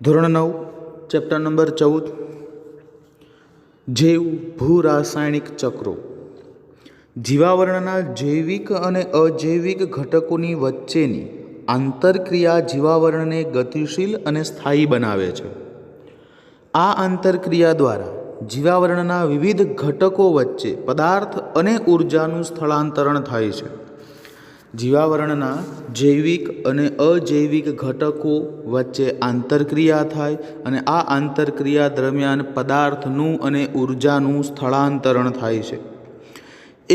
ધોરણ 9 chapter number 14 જૈવ ભૂરાસાયણિક ચક્રો. જીવાવરણના જૈવિક અને અજૈવિક ઘટકોની વચ્ચેની આંતરક્રિયા જીવાવરણને ગતિશીલ અને સ્થાયી બનાવે છે. આ આંતરક્રિયા દ્વારા જીવાવરણના વિવિધ ઘટકો વચ્ચે પદાર્થ અને ઉર્જાનું સ્થળાંતરણ થાય છે. જીવાવરણના જૈવિક અને અજૈવિક ઘટકો વચ્ચે આંતરક્રિયા થાય અને આ આંતરક્રિયા દરમિયાન પદાર્થનું અને ઉર્જાનું સ્થળાંતરણ થાય છે.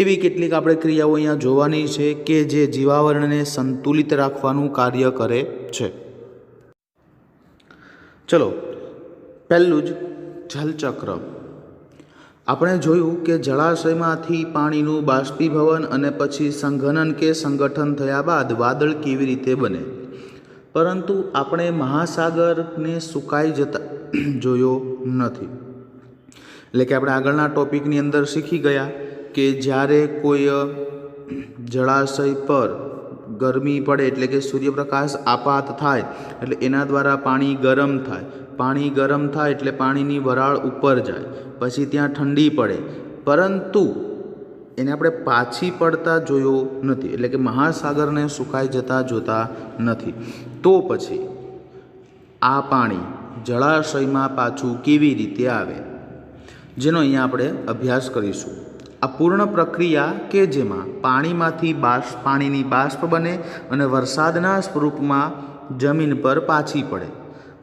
એવી કેટલીક આપણે ક્રિયાઓ અહીંયા જોવાની છે કે જે જીવાવરણને સંતુલિત રાખવાનું કાર્ય કરે છે. ચલો, પહેલું જ જલચક્ર. આપણે જોયું કે જળાશયમાંથી પાણીનું બાષ્પીભવન અને પછી સંઘનન કે સંગઠન થયા બાદ વાદળ કેવી રીતે બને, પરંતુ આપણે મહાસાગરને સુકાઈ જતા જોયો નથી. એટલે કે આપણે આગળના ટોપિકની અંદર શીખી ગયા કે જ્યારે કોઈ જળાશય પર ગરમી પડે એટલે કે સૂર્યપ્રકાશ આપાત થાય એટલે એના દ્વારા પાણી ગરમ થાય. પાણી ગરમ થાય એટલે પાણીની વરાળ ઉપર જાય, પછી ત્યાં ઠંડી પડે, પરંતુ એને આપણે પાછી પડતા જોયો નથી. એટલે કે મહાસાગરને સુકાઈ જતા જોતા નથી. તો પછી આ પાણી જળાશયમાં પાછું કેવી રીતે આવે, જેનો અહીંયા આપણે અભ્યાસ કરીશું. આ પૂર્ણ પ્રક્રિયા કે જેમાં પાણીની બાષ્પ બને અને વરસાદના સ્વરૂપમાં જમીન પર પાછી પડે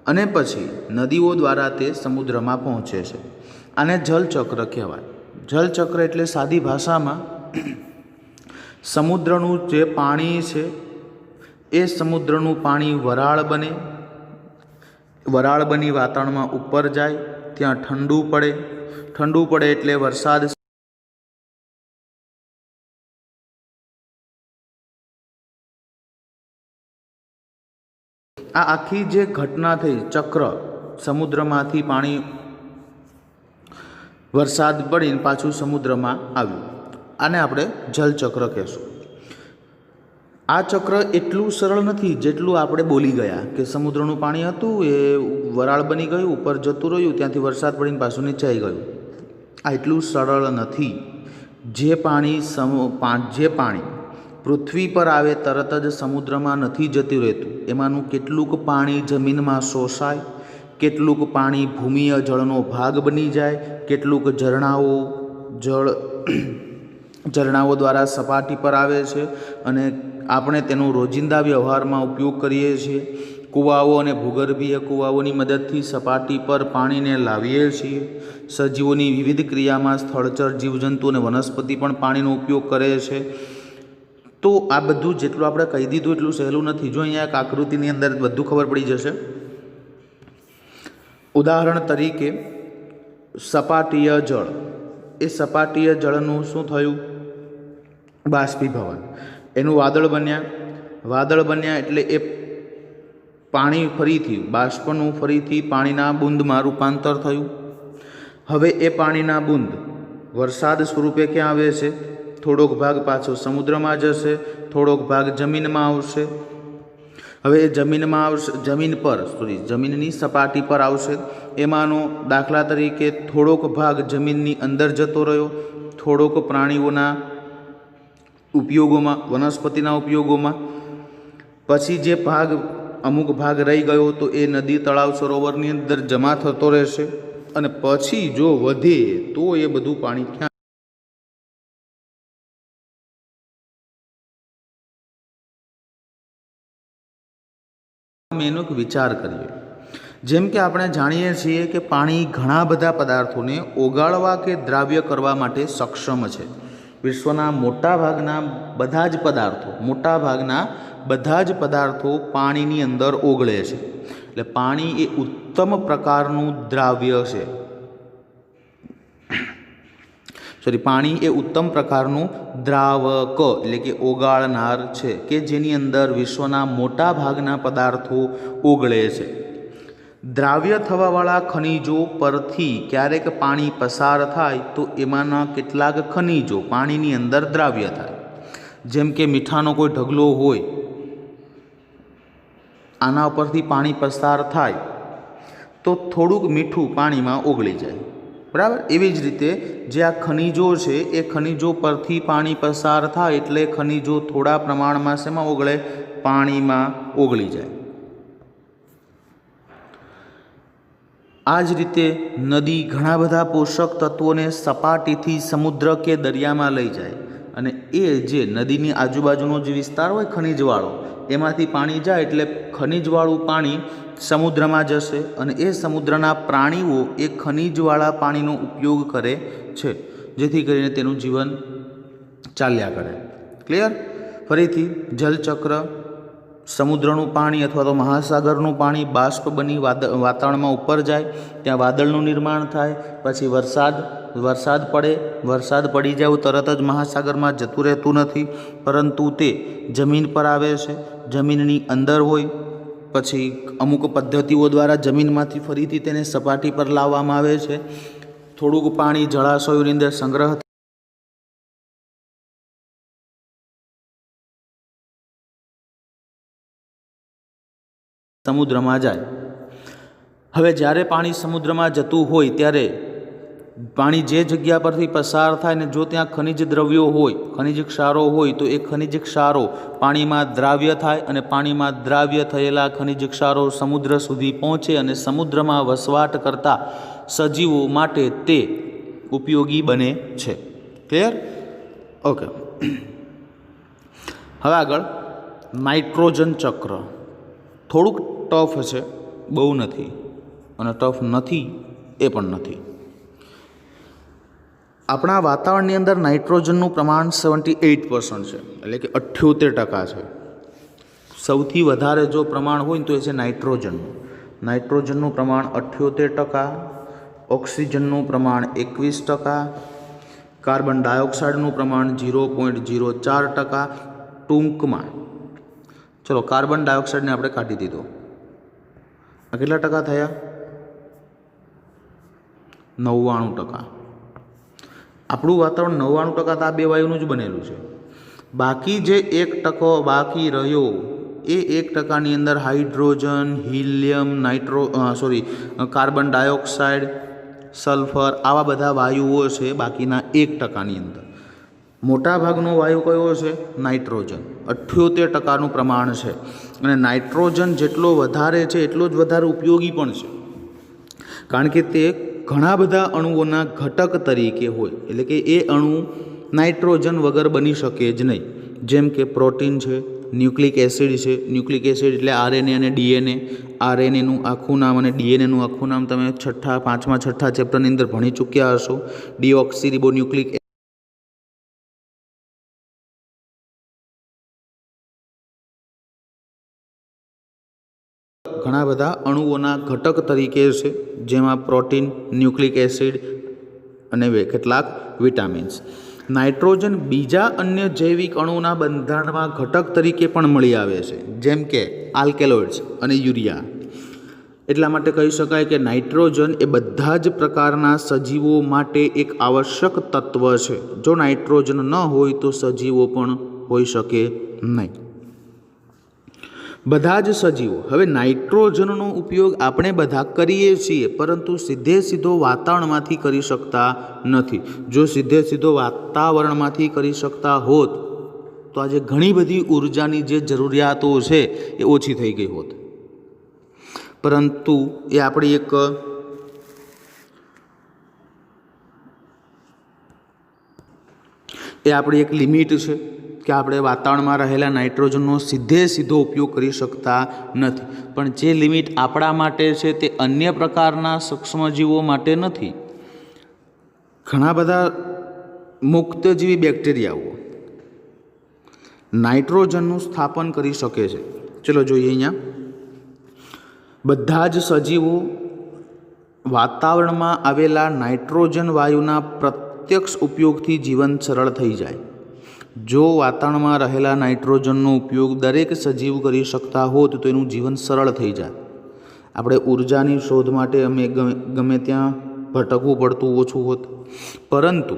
અને પછી નદીઓ દ્વારા તે સમુદ્રમાં પહોંચે છે. આને જલચક્ર કહેવાય. જલચક્ર એટલે સાદી ભાષામાં સમુદ્રનું જે પાણી છે એ સમુદ્રનું પાણી વરાળ બની વાતાવરણમાં ઉપર જાય, ત્યાં ઠંડુ પડે એટલે વરસાદ. આ આખી જે ઘટના થઈ, ચક્ર, સમુદ્રમાંથી પાણી વરસાદ પડીને પાછું સમુદ્રમાં આવ્યું, આને આપણે જલચક્ર કહેશું. આ ચક્ર એટલું સરળ નથી જેટલું આપણે બોલી ગયા કે સમુદ્રનું પાણી હતું એ વરાળ બની ગયું, ઉપર જતું રહ્યું, ત્યાંથી વરસાદ પડીને પાછું નીચે આવી ગયું. આ એટલું સરળ નથી. જે પાણી પૃથ્વી પર આવે તરત જ સમુદ્રમાં નથી જતું રહેતું. એમાંનું કેટલુંક પાણી જમીનમાં શોષાય, કેટલુંક પાણી ભૂમિય જળનો ભાગ બની જાય, કેટલુંક ઝરણાઓ દ્વારા સપાટી પર આવે છે અને આપણે તેનો રોજિંદા વ્યવહારમાં ઉપયોગ કરીએ છીએ. કૂવાઓ અને ભૂગર્ભીય કૂવાઓની મદદથી સપાટી પર પાણીને લાવીએ છીએ. સજીવોની વિવિધ ક્રિયામાં સ્થળચર જીવજંતુ અને વનસ્પતિ પણ પાણીનો ઉપયોગ કરે છે. તો આ બધું જેટલું આપણે કહી દીધું એટલું સહેલું નથી. જો અહીંયા એક આકૃતિની અંદર બધું ખબર પડી જશે. ઉદાહરણ તરીકે સપાટીય જળ. એ સપાટીય જળનું શું થયું? બાષ્પીભવન. એનું વાદળ બન્યા એટલે એ પાણી ફરીથી બાષ્પનું ફરીથી પાણીના બુંદમાં રૂપાંતર થયું. હવે એ પાણીના બુંદ વરસાદ સ્વરૂપે ક્યાં આવે છે? થોડોક ભાગ પાછો સમુદ્રમાં જશે, થોડોક ભાગ જમીનમાં આવશે. હવે એ જમીનની સપાટી પર આવશે. એમાંનો દાખલા તરીકે થોડોક ભાગ જમીનની અંદર જતો રહ્યો, થોડોક પ્રાણીઓના ઉપયોગોમાં, વનસ્પતિના ઉપયોગોમાં. પછી જે અમુક ભાગ રહી ગયો તો એ નદી, તળાવ, સરોવરની અંદર જમા થતો રહેશે અને પછી જો વધે તો એ બધું પાણી ક્યાં એનો એક વિચાર કરીએ. જેમ કે આપણે જાણીએ છીએ કે પાણી ઘણા બધા પદાર્થોને ઓગાળવા કે દ્રાવ્ય કરવા માટે સક્ષમ છે. વિશ્વના મોટાભાગના બધા જ પદાર્થો પાણીની અંદર ઓગળે છે. એટલે પાણી એ ઉત્તમ પ્રકારનું દ્રાવ્ય છે. પાણી એ ઉત્તમ પ્રકારનું દ્રાવક એટલે કે ઓગાળનાર છે કે જેની અંદર વિશ્વના મોટા ભાગના પદાર્થો ઓગળે છે. દ્રાવ્ય થવાવાળા ખનિજો પરથી ક્યારેક પાણી પસાર થાય તો એમાંના કેટલાક ખનિજો પાણીની અંદર દ્રાવ્ય થાય. જેમ કે મીઠાનો કોઈ ઢગલો હોય, આના ઉપરથી પાણી પસાર થાય તો થોડુંક મીઠું પાણીમાં ઓગળી જાય, બરાબર. એવી જ રીતે જે આ ખનિજો છે એ ખનિજો પરથી પાણી પસાર થાય એટલે ખનિજો થોડા પ્રમાણમાં શેમાં ઓગળે? પાણીમાં ઓગળી જાય. આ જ રીતે નદી ઘણા બધા પોષક તત્વોને સપાટીથી સમુદ્ર કે દરિયામાં લઈ જાય અને એ જે નદીની આજુબાજુનો જે વિસ્તાર હોય ખનિજવાળો, એમાંથી પાણી જાય એટલે ખનિજવાળું પાણી સમુદ્રમાં જશે અને એ સમુદ્રના પ્રાણીઓ એ ખનિજવાળા પાણીનો ઉપયોગ કરે છે, જેથી કરીને તેનું જીવન ચાલ્યા કરે. ક્લિયર? ફરીથી જલચક્ર, સમુદ્રનું પાણી અથવા તો મહાસાગરનું પાણી બાષ્પ બની વાતાવરણમાં ઉપર જાય, ત્યાં વાદળનું નિર્માણ થાય, પછી વરસાદ પડે, વરસાદ પડી જાય તરત જ મહાસાગરમાં જતું રહેતું નથી, પરંતુ તે જમીન પર આવે છે, જમીનની અંદર હોય, પછી અમુક પદ્ધતિઓ દ્વારા જમીનમાંથી ફરીથી તેને સપાટી પર લાવવામાં આવે છે. થોડુંક પાણી જળાશયોની અંદર સંગ્રહ સમુદ્રમાં જાય. હવે જ્યારે પાણી સમુદ્રમાં જતું હોય ત્યારે પાણી જે જગ્યા પરથી પસાર થાય ને જો ત્યાં ખનિજ દ્રવ્યો હોય, ખનિજ ક્ષારો હોય, તો એ ખનિજ ક્ષારો પાણીમાં દ્રાવ્ય થાય અને પાણીમાં દ્રાવ્ય થયેલા ખનિજ ક્ષારો સમુદ્ર સુધી પહોંચે અને સમુદ્રમાં વસવાટ કરતા સજીવો માટે તે ઉપયોગી બને છે. ક્લિયર? ઓકે. હવે આગળ નાઇટ્રોજન ચક્ર. થોડુંક ટફ છે, બહુ નથી, અને ટફ નથી એ પણ નથી. આપણા વાતાવરણની અંદર નાઇટ્રોજનનું પ્રમાણ 78% છે, એટલે કે 78% છે. સૌથી વધારે જો પ્રમાણ હોય તો એ છે નાઇટ્રોજનનું. નાઇટ્રોજનનું પ્રમાણ 78%, ઓક્સિજનનું પ્રમાણ 21%, કાર્બન ડાયોક્સાઇડનું પ્રમાણ 0.04%. ટૂંકમાં ચલો કાર્બન ડાયોક્સાઇડને આપણે કાઢી દીધો, આ કેટલા ટકા થયા? 99%. આપણું વાતાવરણ 99% તો આ બે વાયુનું જ બનેલું છે. બાકી જે 1% બાકી રહ્યો એ 1%ની અંદર hydrogen, helium, carbon dioxide, sulphur, આવા બધા વાયુઓ છે બાકીના 1%ની અંદર. મોટાભાગનો વાયુ કયો છે? નાઇટ્રોજન. 78%નું પ્રમાણ છે. અને નાઇટ્રોજન જેટલો વધારે છે એટલો જ વધારે ઉપયોગી પણ છે, કારણ કે તે ઘણા બધા અણુઓના ઘટક તરીકે હોય, એટલે કે એ અણુ નાઇટ્રોજન વગર બની શકે જ નહીં. જેમ કે પ્રોટીન છે, ન્યુક્લિક એસિડ છે. ન્યુક્લિક એસિડ એટલે RNA અને DNA. RNAનું આખું નામ અને DNAનું આખું નામ તમે 5મા-6 ચેપ્ટરની અંદર ભણી ચૂક્યા હશો. ડીઓક્સીરિબોન્યુક્લિક ઘણા બધા અણુઓના ઘટક તરીકે છે, જેમાં પ્રોટીન, ન્યુક્લિક એસિડ અને કેટલાક વિટામિન્સ. નાઇટ્રોજન બીજા અન્ય જૈવિક અણુના બંધારણમાં ઘટક તરીકે પણ મળી આવે છે, જેમ કે આલ્કેલોઇડ્સ અને યુરિયા. એટલા માટે કહી શકાય કે નાઇટ્રોજન એ બધા જ પ્રકારના સજીવો માટે એક આવશ્યક તત્વ છે. જો નાઇટ્રોજન ન હોય તો સજીવો પણ હોઈ શકે નહીં. બધા જ સજીવો. હવે નાઇટ્રોજનનો ઉપયોગ આપણે બધા કરીએ છીએ, પરંતુ સીધો વાતાવરણમાંથી કરી શકતા નથી. જો સીધો વાતાવરણમાંથી કરી શકતા હોત તો આજે ઘણી બધી ઉર્જાની જે જરૂરિયાતો છે એ ઓછી થઈ ગઈ હોત. પરંતુ એ આપણી એક લિમિટ છે કે આપણે વાતાવરણમાં રહેલા નાઇટ્રોજનનો સીધો ઉપયોગ કરી શકતા નથી. પણ જે લિમિટ આપણા માટે છે તે અન્ય પ્રકારના સૂક્ષ્મજીવો માટે નથી. ઘણા બધા મુક્તજીવી બેક્ટેરિયાઓ નાઇટ્રોજનનું સ્થાપન કરી શકે છે. ચલો જોઈએ અહીંયા. બધા જ સજીવો વાતાવરણમાં આવેલા નાઇટ્રોજન વાયુના પ્રત્યક્ષ ઉપયોગથી જીવન સરળ થઈ જાય. જો વાતાવરણમાં રહેલા નાઇટ્રોજનનો ઉપયોગ દરેક સજીવ કરી શકતા હોત તો એનું જીવન સરળ થઈ જાય. આપણે ઉર્જાની શોધ માટે અમે ગમે ત્યાં ભટકવું પડતું ઓછું હોત. પરંતુ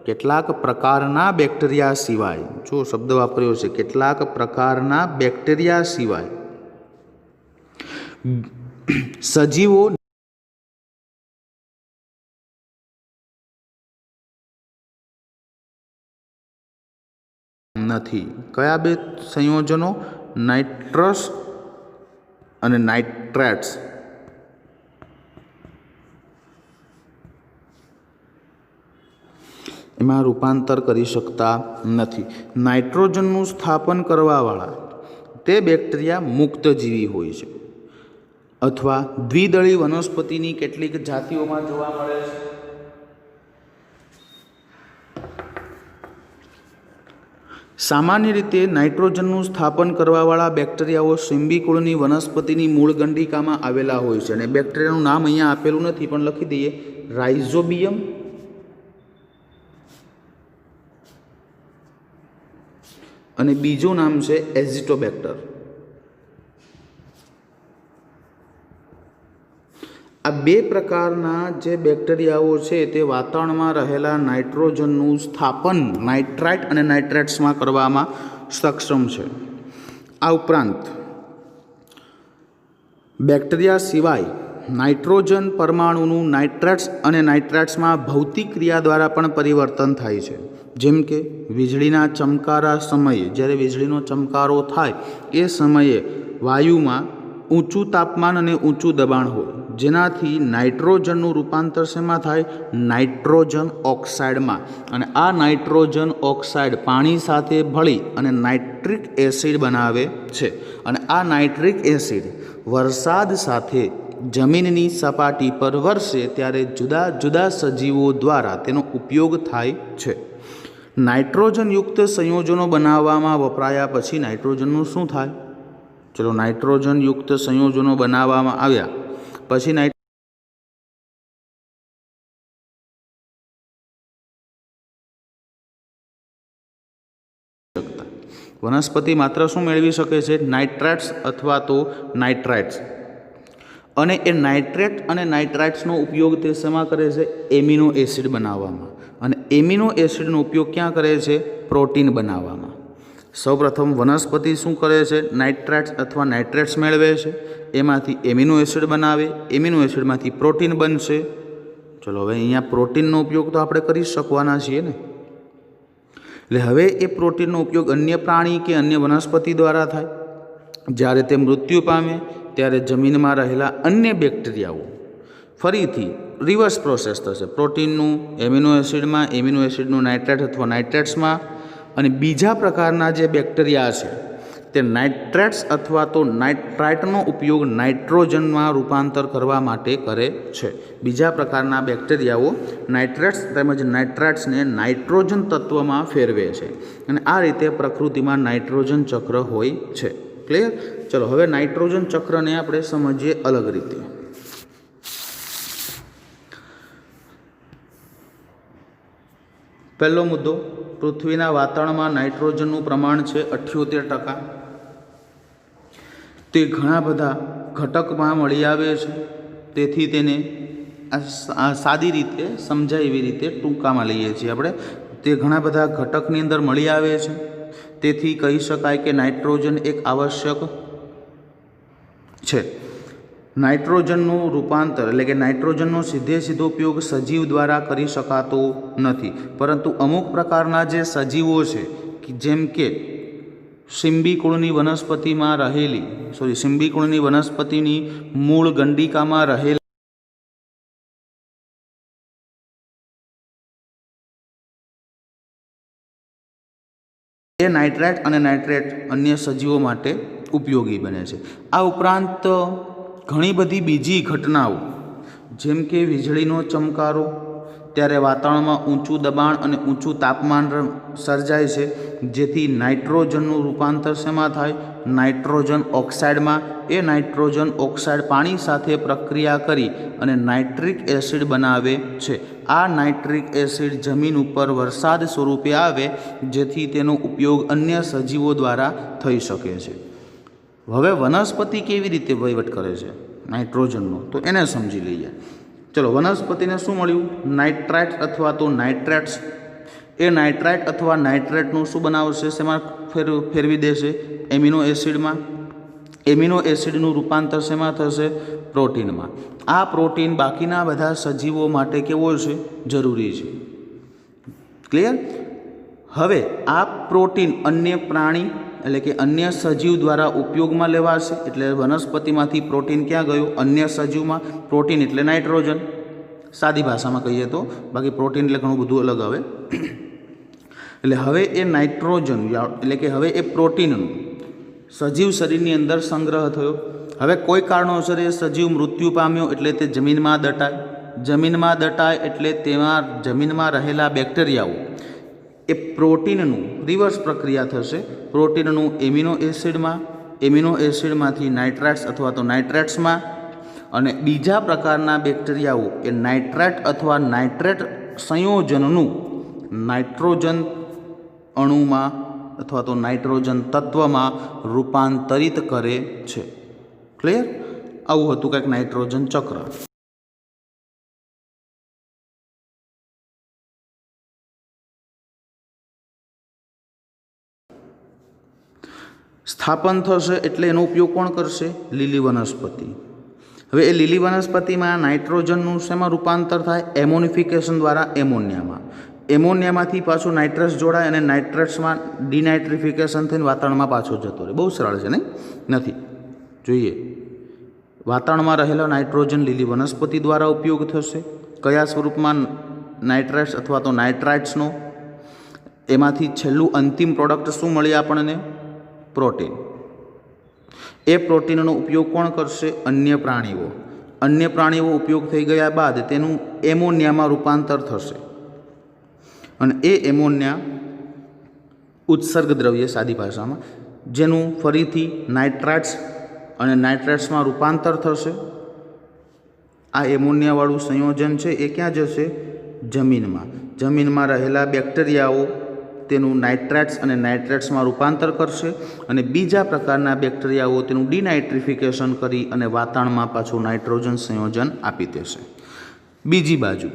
કેટલાક પ્રકારના બેક્ટેરિયા સિવાય, જો શબ્દ વાપર્યો છે, કેટલાક પ્રકારના બેક્ટેરિયા સિવાય સજીવો નથી. કયા બે સંયોજનો? નાઇટ્રસ અને નાઇટ્રેટ્સ. એમાં રૂપાંતર કરી શકતા નથી. નાઇટ્રોજનનું સ્થાપન કરવાવાળા તે બેક્ટેરિયા મુક્તજીવી હોય છે અથવા દ્વિદળી વનસ્પતિની કેટલીક જાતિઓમાં જોવા મળે છે. સામાન્ય રીતે નાઇટ્રોજનનું સ્થાપન કરવાવાળા બેક્ટેરિયાઓ સિમ્બિકુળની વનસ્પતિની મૂળ ગંડિકામાં આવેલા હોય છે. અને બેક્ટેરિયાનું નામ અહીંયા આપેલું નથી, પણ લખી દઈએ, રાઇઝોબિયમ અને બીજું નામ છે એઝિટોબેક્ટર. આ બે પ્રકારના જે બેક્ટેરિયાઓ છે તે વાતાવરણમાં રહેલા નાઇટ્રોજનનું સ્થાપન નાઇટ્રાઇટ અને નાઇટ્રેટ્સમાં કરવામાં સક્ષમ છે. આ ઉપરાંત બેક્ટેરિયા સિવાય નાઇટ્રોજન પરમાણુનું નાઇટ્રેટ્સ અને નાઇટ્રેટ્સમાં ભૌતિક ક્રિયા દ્વારા પણ પરિવર્તન થાય છે. જેમ કે વીજળીના ચમકારા સમયે, જ્યારે વીજળીનો ચમકારો થાય એ સમયે વાયુમાં ઊંચું તાપમાન અને ઊંચું દબાણ હોય, જેનાથી નાઇટ્રોજનનું રૂપાંતર શેમાં થાય? નાઇટ્રોજન ઓક્સાઇડમાં. અને આ નાઇટ્રોજન ઓક્સાઇડ પાણી સાથે ભળી અને નાઇટ્રિક એસિડ બનાવે છે. અને આ નાઇટ્રિક એસિડ વરસાદ સાથે જમીનની સપાટી પર વરસે ત્યારે જુદા જુદા સજીવો દ્વારા તેનો ઉપયોગ થાય છે. નાઇટ્રોજનયુક્ત સંયોજનો બનાવવામાં વપરાયા પછી નાઇટ્રોજનનું શું થાય? ચલો, નાઇટ્રોજનયુક્ત સંયોજનો બનાવવામાં આવ્યા પછી વનસ્પતિ માત્ર શું મેળવી શકે છે? નાઇટ્રેટ્સ અથવા તો નાઇટ્રાઇટ્સ. અને એ નાઇટ્રેટ અને નાઇટ્રાઇટ્સનો ઉપયોગ તે શેમાં કરે છે? એમિનો એસિડ બનાવવામાં. અને એમિનો એસિડનો ઉપયોગ ક્યાં કરે છે? પ્રોટીન બનાવવામાં. સૌપ્રથમ વનસ્પતિ શું કરે છે? નાઇટ્રેટ્સ અથવા નાઇટ્રેટ્સ મેળવે છે, એમાંથી એમિનો એસિડ બનાવે, એમિનો એસિડમાંથી પ્રોટીન બનશે. ચલો, હવે અહીંયા પ્રોટીનનો ઉપયોગ તો આપણે કરી શકવાના છીએ ને. એટલે હવે એ પ્રોટીનનો ઉપયોગ અન્ય પ્રાણી કે અન્ય વનસ્પતિ દ્વારા થાય. જ્યારે તે મૃત્યુ પામે ત્યારે જમીનમાં રહેલા અન્ય બેક્ટેરિયાઓ ફરીથી રિવર્સ પ્રોસેસ થશે. પ્રોટીનનું એમિનો એસિડમાં, એમિનો એસિડનું નાઇટ્રેટ અથવા નાઇટ્રેટ્સમાં. અને બીજા પ્રકારના જે બેક્ટેરિયા છે તે નાઇટ્રેટ્સ અથવા તો નાઇટ્રાઇટનો ઉપયોગ નાઇટ્રોજનમાં રૂપાંતર કરવા માટે કરે છે. બીજા પ્રકારના બેક્ટેરિયાઓ નાઇટ્રેટ્સ તેમજ નાઇટ્રાઇટ્સને નાઇટ્રોજન તત્વમાં ફેરવે છે. અને આ રીતે પ્રકૃતિમાં નાઇટ્રોજન ચક્ર હોય છે. ક્લિયર? ચલો, હવે નાઇટ્રોજન ચક્રને આપણે સમજીએ અલગ રીતે. પહેલો મુદ્દો, પૃથ્વીના વાતાવરણમાં નાઇટ્રોજનનું પ્રમાણ છે 78%. તે ઘણા બધા ઘટકમાં મળી આવે છે. તેથી તેને સાદી રીતે સમજાય એવી રીતે ટૂંકામાં લઈએ છીએ આપણે. તે ઘણા બધા ઘટકની અંદર મળી આવે છે. તેથી કહી શકાય કે નાઇટ્રોજન એક આવશ્યક છે. નાઇટ્રોજનનું રૂપાંતર એટલે કે નાઇટ્રોજનનો સીધો ઉપયોગ સજીવ દ્વારા કરી શકાતો નથી, પરંતુ અમુક પ્રકારના જે સજીવો છે, જેમ કે સિમ્બિકુળની વનસ્પતિની મૂળ ગંડિકામાં રહેલી એ નાઇટ્રેટ અને નાઇટ્રેટ અન્ય સજીવો માટે ઉપયોગી બને છે. આ ઉપરાંત ઘણી બધી બીજી ઘટનાઓ, જેમ કે વીજળીનો ચમકારો, ત્યારે વાતાવરણમાં ઊંચું દબાણ અને ઊંચું તાપમાન સર્જાય છે, જેથી નાઇટ્રોજનનું રૂપાંતર શેમાં થાય? નાઇટ્રોજન ઓક્સાઇડમાં. એ નાઇટ્રોજન ઓક્સાઇડ પાણી સાથે પ્રક્રિયા કરી અને નાઇટ્રિક એસિડ બનાવે છે. આ નાઇટ્રિક એસિડ જમીન ઉપર વરસાદ સ્વરૂપે આવે, જેથી તેનો ઉપયોગ અન્ય સજીવો દ્વારા થઈ શકે છે. હવે વનસ્પતિ કેવી રીતે વહીવટ કરે છે નાઇટ્રોજનનો, તો એને સમજી લઈએ. ચલો, વનસ્પતિને શું મળ્યું? નાઇટ્રાઇટ અથવા તો નાઇટ્રેટ્સ. એ નાઇટ્રાઇટ અથવા નાઇટ્રેટનું શું બનાવશે? શેમાં ફેરવી દેશે? એમિનો એસિડમાં. એમિનો એસિડનું રૂપાંતર શેમાં થશે? પ્રોટીનમાં. આ પ્રોટીન બાકીના બધા સજીવો માટે કેવો છે? જરૂરી છે. ક્લિયર? હવે આ પ્રોટીન અન્ય પ્રાણી એટલે કે અન્ય સજીવ દ્વારા ઉપયોગમાં લેવાશે, એટલે વનસ્પતિમાંથી પ્રોટીન ક્યાં ગયું? અન્ય સજીવમાં. પ્રોટીન એટલે નાઇટ્રોજન, સાદી ભાષામાં કહીએ તો, બાકી પ્રોટીન એટલે ઘણું બધું અલગ આવે. એટલે હવે એ નાઇટ્રોજન એટલે કે હવે એ પ્રોટીનનું સજીવ શરીરની અંદર સંગ્રહ થયો. હવે કોઈ કારણોસર એ સજીવ મૃત્યુ પામ્યો એટલે તે જમીનમાં દટાય. જમીનમાં દટાય એટલે તેમાં જમીનમાં રહેલા બેક્ટેરિયાઓ એ પ્રોટીનનું રિવર્સ પ્રક્રિયા થશે. પ્રોટીનનું એમિનો એસિડમાં, એમિનો એસિડમાંથી નાઇટ્રેટ્સ અથવા તો નાઇટ્રેટ્સમાં, અને બીજા પ્રકારના બેક્ટેરિયાઓ એ નાઇટ્રેટ અથવા નાઇટ્રેટ સંયોજનનું નાઇટ્રોજન અણુમાં અથવા તો નાઇટ્રોજન તત્વમાં રૂપાંતરિત કરે છે. ક્લિયર? આવું હતું કંઈક નાઇટ્રોજન ચક્ર. સ્થાપન થશે એટલે એનો ઉપયોગ કોણ કરશે? લીલી વનસ્પતિ. હવે એ લીલી વનસ્પતિમાં નાઇટ્રોજનનું શેમાં રૂપાંતર થાય? એમોનિફિકેશન દ્વારા એમોનિયામાં. એમોનિયામાંથી પાછું નાઇટ્રસ જોડાય અને નાઇટ્રેટ્સમાં ડિનાઇટ્રિફિકેશન થઈને વાતાવરણમાં પાછો જતો રહે. બહુ સરળ છે નહીં? નથી. જોઈએ, વાતાવરણમાં રહેલા નાઇટ્રોજન લીલી વનસ્પતિ દ્વારા ઉપયોગ થશે. કયા સ્વરૂપમાં? નાઇટ્રેટ્સ અથવા તો નાઇટ્રાઇટ્સનો. એમાંથી છેલ્લું અંતિમ પ્રોડક્ટ શું મળી આપણને? પ્રોટીન. એ પ્રોટીનનો ઉપયોગ કોણ કરશે? અન્ય પ્રાણીઓ. અન્ય પ્રાણીઓ ઉપયોગ થઈ ગયા બાદ તેનું એમોનિયામાં રૂપાંતર થશે અને એ એમોનિયા ઉત્સર્ગ દ્રવ્ય, સાદી ભાષામાં, જેનું ફરીથી નાઇટ્રાઇટ્સ અને નાઇટ્રેટ્સમાં રૂપાંતર થશે. આ એમોનિયાવાળું સંયોજન છે એ ક્યાં જશે? જમીનમાં. જમીનમાં રહેલા બેક્ટેરિયાઓ તેનું નાઇટ્રેટ્સ અને નાઇટ્રેટ્સમાં રૂપાંતર કરશે અને બીજા પ્રકારના બેક્ટેરિયાઓ તેનું ડિનાઇટ્રિફિકેશન કરી અને વાતાવરણમાં પાછું નાઇટ્રોજન સંયોજન આપી દેશે. બીજી બાજુ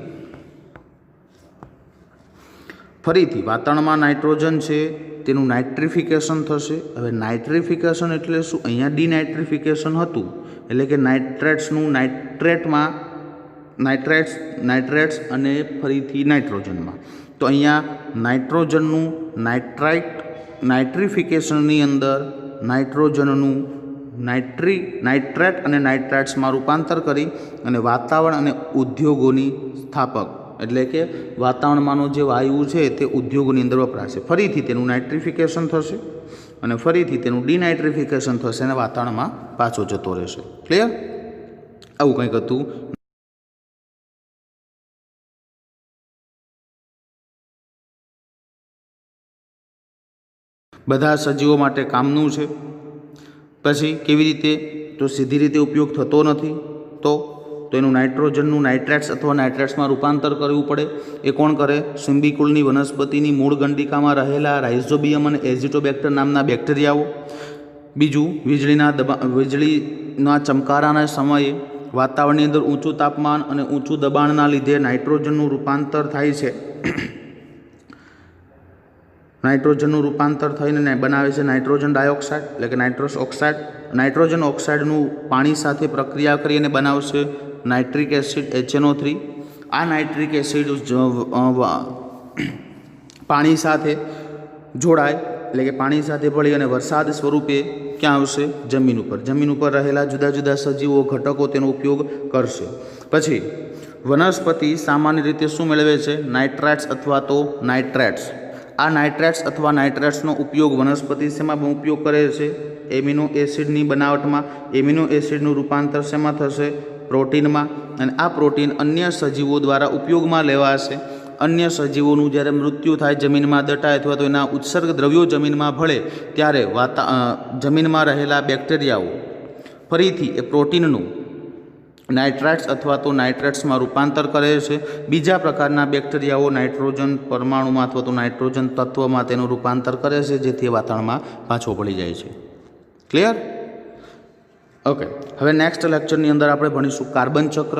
ફરીથી વાતાવરણમાં નાઇટ્રોજન છે તેનું નાઇટ્રિફિકેશન થશે. હવે નાઇટ્રિફિકેશન એટલે શું? અહીંયા ડિનાઇટ્રિફિકેશન હતું એટલે કે નાઇટ્રેટ્સનું નાઇટ્રેટમાં, નાઇટ્રેટ્સ અને ફરીથી નાઇટ્રોજનમાં. તો અહીંયા નાઇટ્રોજનનું નાઇટ્રિફિકેશનની અંદર નાઇટ્રોજનનું નાઇટ્રેટ અને નાઇટ્રાઇટ્સમાં રૂપાંતર કરી અને વાતાવરણ અને ઉદ્યોગોની સ્થાપક એટલે કે વાતાવરણમાંનો જે વાયુ છે તે ઉદ્યોગોની અંદર વપરાશે. ફરીથી તેનું નાઇટ્રિફિકેશન થશે અને ફરીથી તેનું ડિનાઇટ્રિફિકેશન થશે અને વાતાવરણમાં પાછો જતો રહેશે. ક્લિયર? આવું કંઈક હતું. બધા સજીવો માટે કામનું છે. પછી કેવી રીતે? તો સીધી રીતે ઉપયોગ થતો નથી. તો એનું નાઇટ્રોજનનું નાઇટ્રેટ્સ અથવા નાઇટ્રેટ્સમાં રૂપાંતર કરવું પડે. એ કોણ કરે? સિમ્બિકુલની વનસ્પતિની મૂળ ગંડિકામાં રહેલા રાઇઝોબિયમ અને એઝિટોબેક્ટર નામના બેક્ટેરિયાઓ. બીજું, વીજળીના ચમકારાના સમયે વાતાવરણની અંદર ઊંચું તાપમાન અને ઊંચું દબાણના લીધે નાઇટ્રોજનનું રૂપાંતર થાય છે. નાઇટ્રોજનનું રૂપાંતર થઈને બનાવે છે નાઇટ્રોજન ડાયોક્સાઇડ એટલે કે નાઇટ્રસ ઓક્સાઇડ. નાઇટ્રોજન ઓક્સાઇડનું પાણી સાથે પ્રક્રિયા કરીને બનાવશે નાઇટ્રિક એસિડ HNO3. આ નાઇટ્રિક એસિડ પાણી સાથે જોડાય એટલે કે પાણી સાથે ભળી અને વરસાદ સ્વરૂપે ક્યાં આવશે? જમીન ઉપર. જમીન ઉપર રહેલા જુદા જુદા સજીવો, ઘટકો તેનો ઉપયોગ કરશે. પછી વનસ્પતિ સામાન્ય રીતે શું મેળવે છે? નાઇટ્રાઇટ્સ અથવા તો નાઇટ્રેટ્સ. આ નાઇટ્રેટ્સ અથવા નાઇટ્રેટ્સનો ઉપયોગ વનસ્પતિ શેમાં ઉપયોગ કરે છે? એમિનો એસિડની બનાવટમાં. એમિનો એસિડનું રૂપાંતર શેમાં થશે? પ્રોટીનમાં. અને આ પ્રોટીન અન્ય સજીવો દ્વારા ઉપયોગમાં લેવાશે. અન્ય સજીવોનું જ્યારે મૃત્યુ થાય, જમીનમાં દટાય અથવા તો એના ઉત્સર્ગ દ્રવ્યો જમીનમાં ભળે ત્યારે જમીનમાં રહેલા બેક્ટેરિયાઓ ફરીથી એ પ્રોટીનનું નાઇટ્રાઇટ્સ અથવા તો નાઇટ્રેટ્સમાં રૂપાંતર કરે છે. બીજા પ્રકારના બેક્ટેરિયાઓ નાઇટ્રોજન પરમાણુમાં અથવા તો નાઇટ્રોજન તત્વમાં તેનું રૂપાંતર કરે છે, જેથી વાતાવરણમાં પાછો પડી જાય છે. ક્લિયર? ઓકે. હવે નેક્સ્ટ લેક્ચરની અંદર આપણે ભણીશું કાર્બન ચક્ર.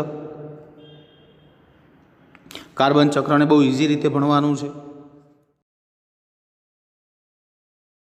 કાર્બન ચક્રને બહુ ઇઝી રીતે ભણવાનું છે.